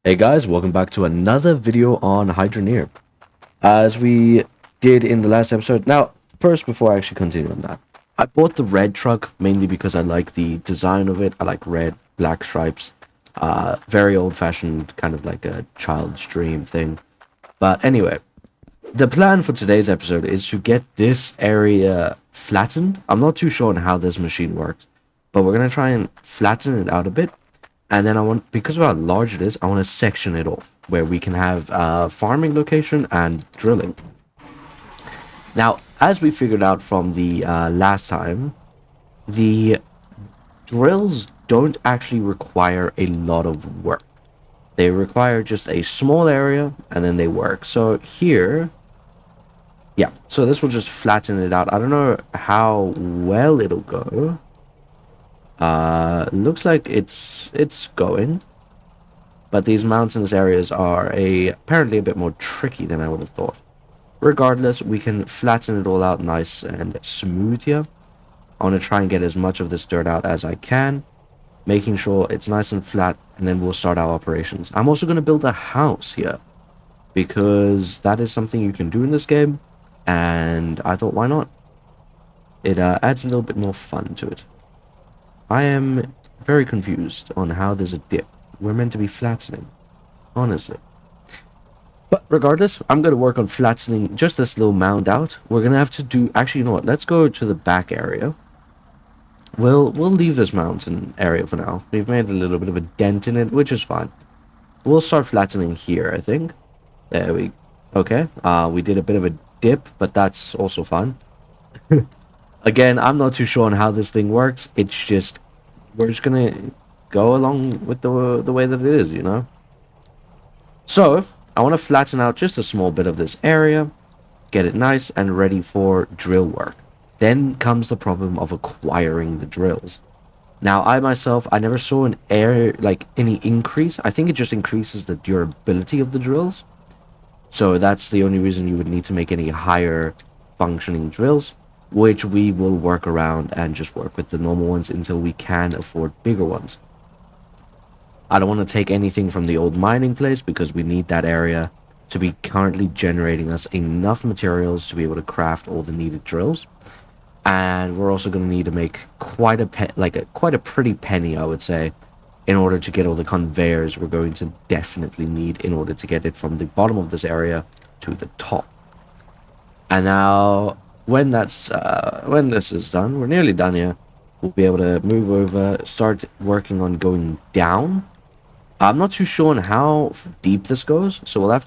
Hey guys, welcome back to another video on Hydroneer. As we did in the last episode. Now, first, before I actually continue on that, I bought the red truck mainly because I like the design of it. I like red, black stripes. Very old-fashioned, kind of like a child's dream thing. But anyway, the plan for today's episode is to get this area flattened. I'm not too sure on how this machine works, but we're going to try and flatten it out a bit. And then because of how large it is, I want to section it off where we can have farming location and drilling. Now, as we figured out from the last time, the drills don't actually require a lot of work. They require just a small area and then they work. So here, yeah, so this will just flatten it out. I don't know how well it'll go. Looks like it's going. But these mountainous areas are apparently a bit more tricky than I would have thought. Regardless, we can flatten it all out nice and smooth here. I want to try and get as much of this dirt out as I can, making sure it's nice and flat, and then we'll start our operations. I'm also going to build a house here, because that is something you can do in this game, and I thought, why not? It adds a little bit more fun to it. I am very confused on how there's a dip. We're meant to be flattening, honestly. But regardless, I'm going to work on flattening just this little mound out. We're going to have to do... Actually, you know what? Let's go to the back area. We'll leave this mountain area for now. We've made a little bit of a dent in it, which is fine. We'll start flattening here, I think. There we... Okay. We did a bit of a dip, but that's also fine. Again, I'm not too sure on how this thing works. It's just... We're just going to go along with the way that it is, you know? So, I want to flatten out just a small bit of this area, get it nice and ready for drill work. Then comes the problem of acquiring the drills. Now, I myself, I never saw any increase. I think it just increases the durability of the drills. So that's the only reason you would need to make any higher functioning drills, which we will work around and just work with the normal ones until we can afford bigger ones. I don't want to take anything from the old mining place because we need that area to be currently generating us enough materials to be able to craft all the needed drills. And we're also going to need to make quite a pretty penny, I would say, in order to get all the conveyors we're going to definitely need in order to get it from the bottom of this area to the top. And now, when this is done, we're nearly done here. We'll be able to move over, start working on going down. I'm not too sure on how deep this goes, so we'll have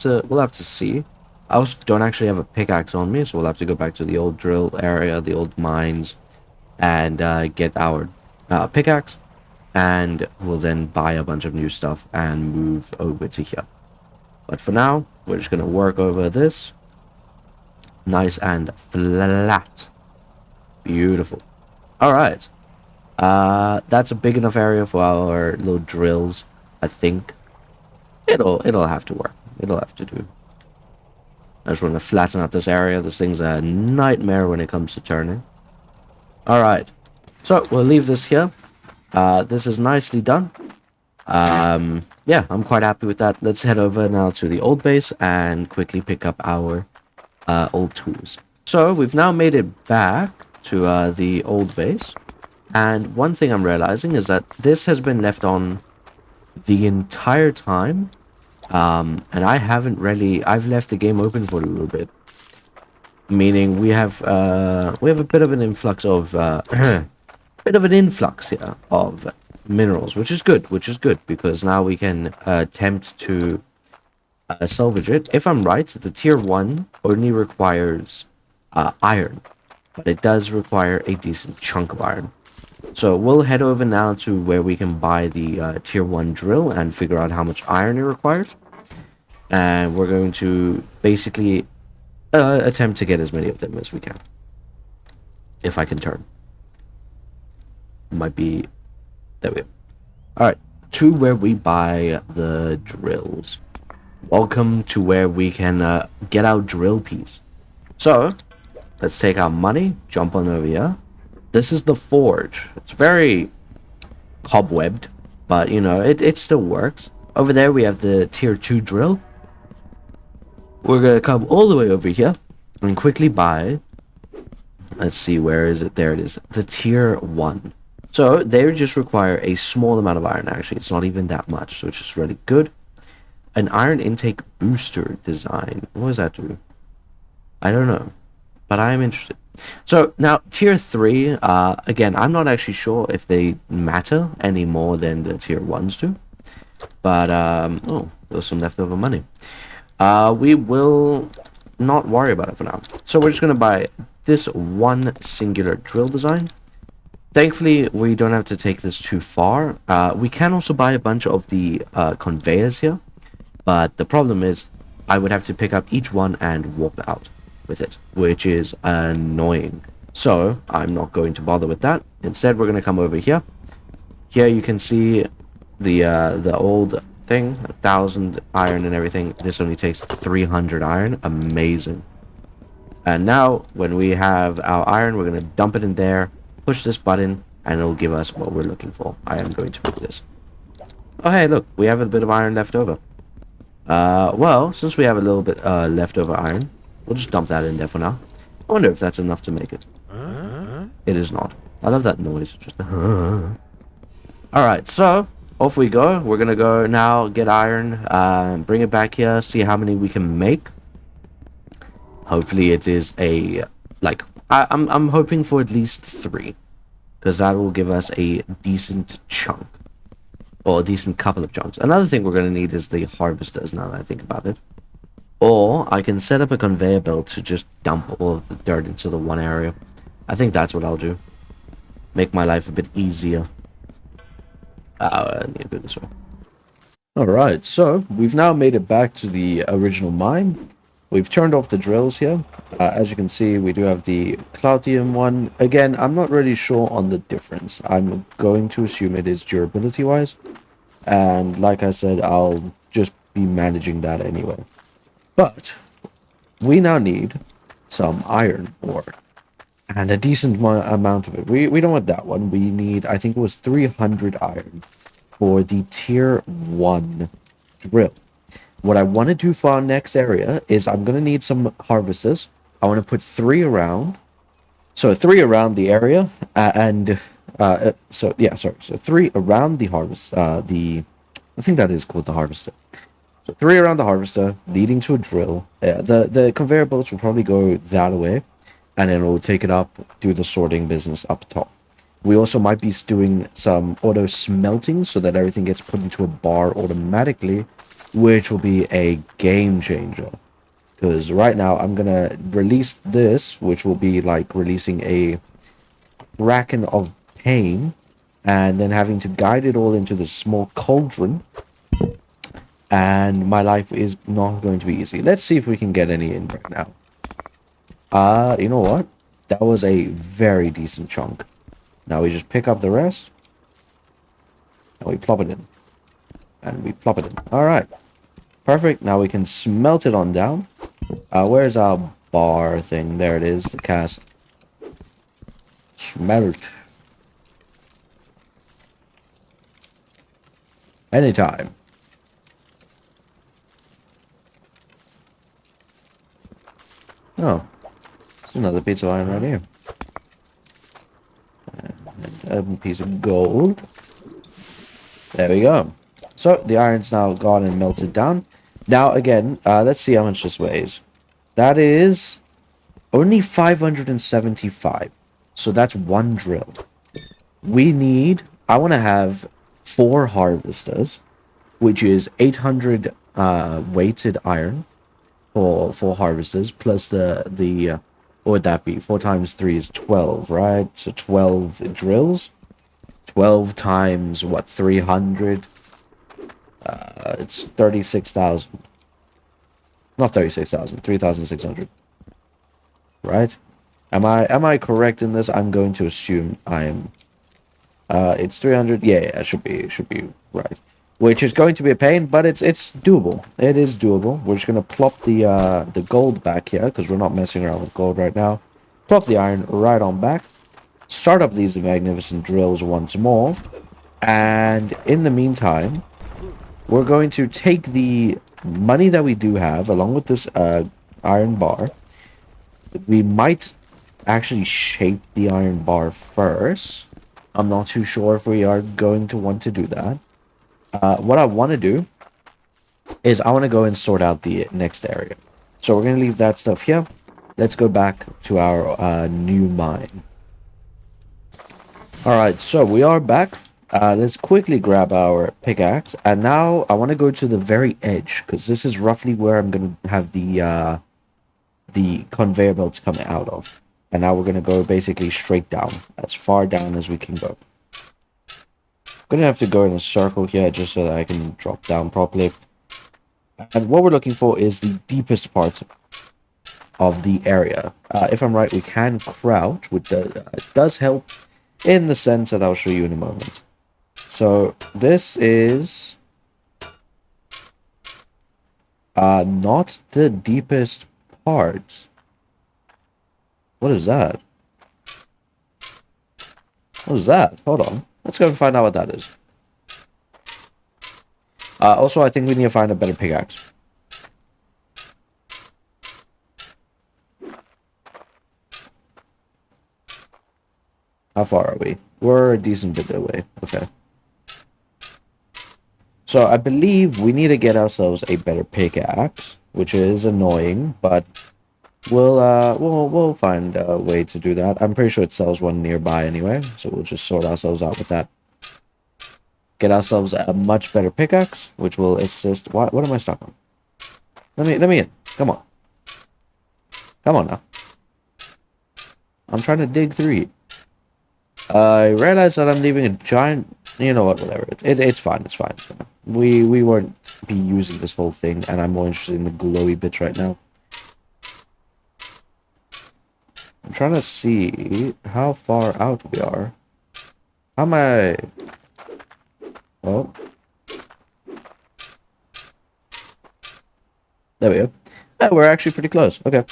to see. I also don't actually have a pickaxe on me, so we'll have to go back to the old drill area, the old mines, and get our pickaxe, and we'll then buy a bunch of new stuff and move over to here. But for now, we're just gonna work over this, nice and flat, beautiful. All right, that's a big enough area for our little drills. I think it'll have to work. It'll have to do. I just want to flatten out this area. This thing's a nightmare when it comes to turning. Alright. So, we'll leave this here. This is nicely done. Yeah, I'm quite happy with that. Let's head over now to the old base and quickly pick up our old tools. So, we've now made it back to the old base. And one thing I'm realizing is that this has been left on the entire time, and I've left the game open for a little bit, meaning we have a bit of an influx of here of minerals, which is good because now we can attempt to salvage it. If I'm right, the tier 1 only requires iron, but it does require a decent chunk of iron. So we'll head over now to where we can buy the tier 1 drill and figure out how much iron it requires. And we're going to basically attempt to get as many of them as we can. If I can turn. Might be... There we go. Alright, to where we buy the drills. Welcome to where we can get our drill piece. So, let's take our money, jump on over here. This is the forge. It's very cobwebbed, but you know, it still works. Over there we have the tier 2 drill. We're gonna come all the way over here and quickly buy, let's see, where is it? There it is, the tier 1. So they just require a small amount of iron. Actually, it's not even that much, which is really good. An iron intake booster design. What does that do? I don't know, but I am interested. So now tier 3, again, I'm not actually sure if they matter any more than the tier 1s do. But, oh, there's some leftover money. We will not worry about it for now. So we're just going to buy this one singular drill design. Thankfully, we don't have to take this too far. We can also buy a bunch of the conveyors here. But the problem is, I would have to pick up each one and walk out with it, which is annoying. So I'm not going to bother with that. Instead, we're going to come over here. Here you can see the old thing, 1,000 iron and everything. This only takes 300 iron. Amazing. And now, when we have our iron, we're going to dump it in there, push this button, and it'll give us what we're looking for. I am going to make this. Oh, hey, look, we have a bit of iron left over. Well, since we have a little bit leftover iron, we'll just dump that in there for now. I wonder if that's enough to make it. It is not. I love that noise. Just Alright, so off we go. We're gonna go now get iron, bring it back here, see how many we can make. Hopefully it is a, like, I'm hoping for at least 3, because that will give us a decent chunk. Or a decent couple of chunks. Another thing we're going to need is the harvesters, now that I think about it. Or I can set up a conveyor belt to just dump all of the dirt into the one area. I think that's what I'll do. Make my life a bit easier. I need to go this way. Alright, so we've now made it back to the original mine. We've turned off the drills here. As you can see, we do have the Cloutium one. Again, I'm not really sure on the difference. I'm going to assume it is durability-wise. And like I said, I'll just be managing that anyway. But we now need some iron ore. And a decent amount of it. We don't want that one. We need, I think it was 300 iron for the tier 1 drill. What I want to do for our next area is I'm going to need some harvesters. I want to put 3 around. So 3 around the area. So 3 around the harvest. I think that is called the harvester. So 3 around the harvester, leading to a drill. The conveyor belts will probably go that way. And then we'll take it up, do the sorting business up top. We also might be doing some auto smelting so that everything gets put into a bar automatically, which will be a game changer. Because right now I'm going to release this, which will be like releasing a kraken of pain, and then having to guide it all into this small cauldron. And my life is not going to be easy. Let's see if we can get any in right now. You know what? That was a very decent chunk. Now we just pick up the rest. And we plop it in. And we plop it in. Alright. Perfect. Now we can smelt it on down. Where's our bar thing? There it is. The cast. Smelt. Anytime. Oh. There's another piece of iron right here. And a piece of gold. There we go. So, the iron's now gone and melted down. Now, again, let's see how much this weighs. That is only 575. So, that's 1 drill. We need... I want to have 4 harvesters, which is 800 weighted iron for harvesters, plus the what would that be? 4 times 3 is 12, right? So 12 drills. 12 times, what, 300? It's 36,000. Not 36,000, 3,600. Right? Am I correct in this? I'm going to assume I am. It's 300. Yeah, it should be right. Which is going to be a pain, but it's doable. It is doable. We're just gonna plop the gold back here because we're not messing around with gold right now. Plop the iron right on back. Start up these magnificent drills once more, and in the meantime, we're going to take the money that we do have, along with this iron bar. We might actually shape the iron bar first. I'm not too sure if we are going to want to do that. What I want to do is I want to go and sort out the next area. So we're going to leave that stuff here. Let's go back to our new mine. Alright, so we are back. Let's quickly grab our pickaxe. And now I want to go to the very edge, because this is roughly where I'm going to have the conveyor belts coming out of. And now we're going to go basically straight down, as far down as we can go. I'm going to have to go in a circle here just so that I can drop down properly. And what we're looking for is the deepest part of the area. If I'm right, we can crouch, which does help in the sense that I'll show you in a moment. So this is not the deepest part. What is that? What is that? Hold on. Let's go and find out what that is. Also, I think we need to find a better pickaxe. How far are we? We're a decent bit away. Okay. So I believe we need to get ourselves a better pickaxe, which is annoying, but we'll find a way to do that. I'm pretty sure it sells one nearby anyway, so we'll just sort ourselves out with that. Get ourselves a much better pickaxe, which will assist. What am I stuck on? Let me in. Come on. Come on now. I'm trying to dig through you. I realize that I'm leaving a giant. You know what? Whatever. It's fine. It's fine. It's fine. We won't be using this whole thing, and I'm more interested in the glowy bits right now. I'm trying to see how far out we are. How am I? Oh. There we go. Yeah, we're actually pretty close. Okay.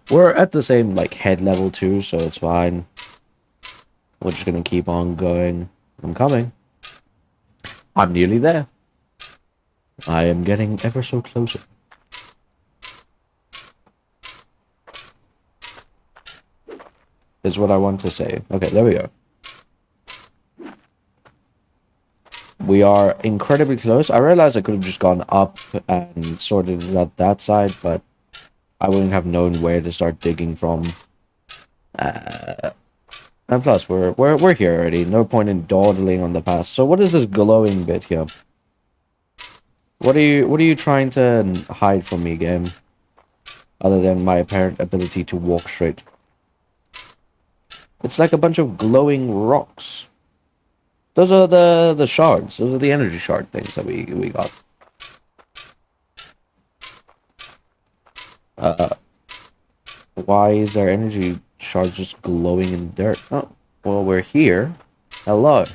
We're at the same, like, head level, too, so it's fine. We're just gonna keep on going. I'm coming. I'm nearly there. I am getting ever so closer. Is what I want to say. Okay, there we go. We are incredibly close. I realized I could have just gone up and sorted it out that side, but I wouldn't have known where to start digging from. And plus, we're here already. No point in dawdling on the past. So what is this glowing bit here? What are you trying to hide from me, game? Other than my apparent ability to walk straight. It's like a bunch of glowing rocks. Those are the shards. Those are the energy shard things that we got. Why is there energy shards just glowing in the dirt? Oh, well, we're here. Hello.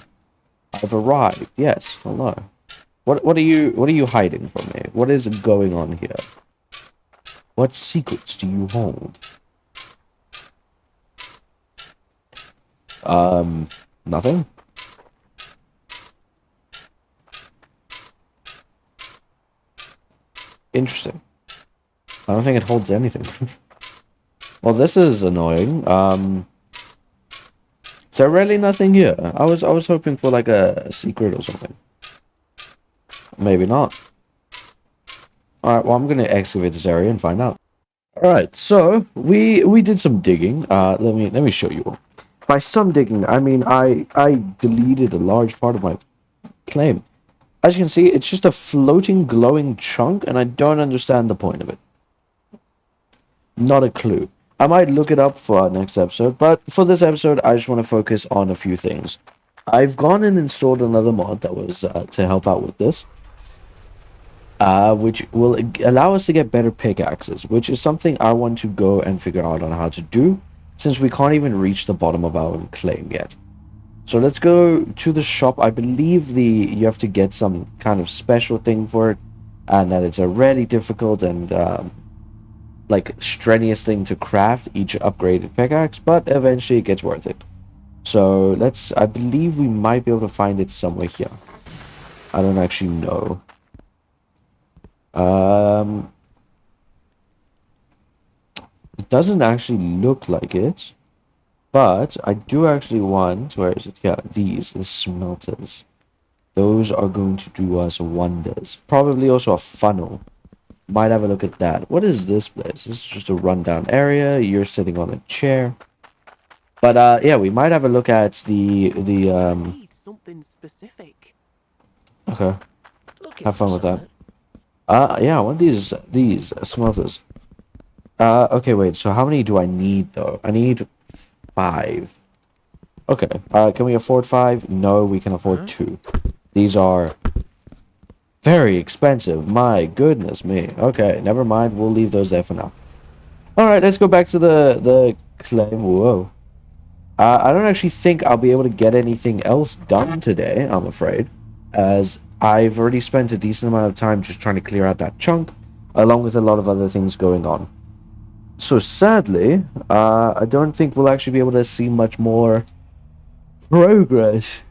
I've arrived. Yes, hello. What are you hiding from me? What is going on here? What secrets do you hold? Nothing? Interesting. I don't think it holds anything. Well, this is annoying. Is there really nothing here? I was hoping for like a secret or something. Maybe not. Alright, well I'm gonna excavate this area and find out. Alright, so we did some digging. Let me show you. By some digging, I mean I deleted a large part of my claim. As you can see, it's just a floating glowing chunk, and I don't understand the point of it. Not a clue. I might look it up for our next episode, but for this episode, I just want to focus on a few things. I've gone and installed another mod that was to help out with this, which will allow us to get better pickaxes, which is something I want to go and figure out on how to do, since we can't even reach the bottom of our claim yet. So let's go to the shop. I believe you have to get some kind of special thing for it, and that it's a really difficult and like strenuous thing to craft each upgraded pickaxe, but eventually it gets worth it. So I believe we might be able to find it somewhere here. I don't actually know. Um, it doesn't actually look like it, but I do actually want, where is it? Yeah, the smelters. Those are going to do us wonders. Probably also a funnel. Might have a look at that. What is this place? This is just a rundown area. You're sitting on a chair. But yeah, we might have a look at I need something specific. okay. Looking Have for fun with that. something. Yeah, I want these smelters. Okay, wait. So how many do I need though? I need 5. Okay. Can we afford 5? No, we can afford Huh? 2. These are very expensive. My goodness me. Okay, never mind. We'll leave those there for now. All right, let's go back to the claim. Whoa. I don't actually think I'll be able to get anything else done today, I'm afraid, as I've already spent a decent amount of time just trying to clear out that chunk, along with a lot of other things going on. So sadly, I don't think we'll actually be able to see much more progress.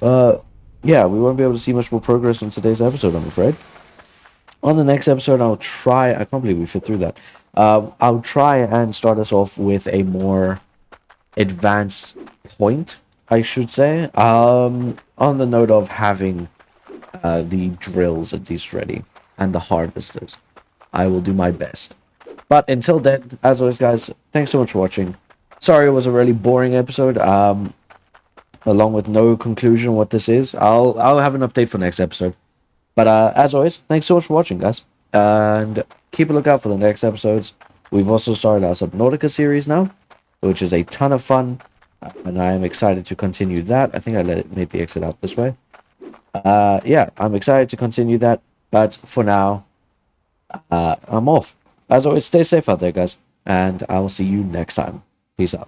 Uh, yeah, we won't be able to see much more progress on today's episode, I'm afraid. On the next episode, I'll try. I can't believe we fit through that. I'll try and start us off with a more advanced point, I should say. On the note of having the drills at least ready and the harvesters, I will do my best. But until then, as always, guys, thanks so much for watching. Sorry it was a really boring episode. Along with no conclusion what this is. I'll have an update for next episode. But as always, thanks so much for watching, guys, and keep a lookout for the next episodes. We've also started our Subnautica series now, which is a ton of fun, and I am excited to continue that. I think I made the exit out this way. Yeah, I'm excited to continue that, but for now, I'm off. As always, stay safe out there, guys, and I will see you next time. Peace out.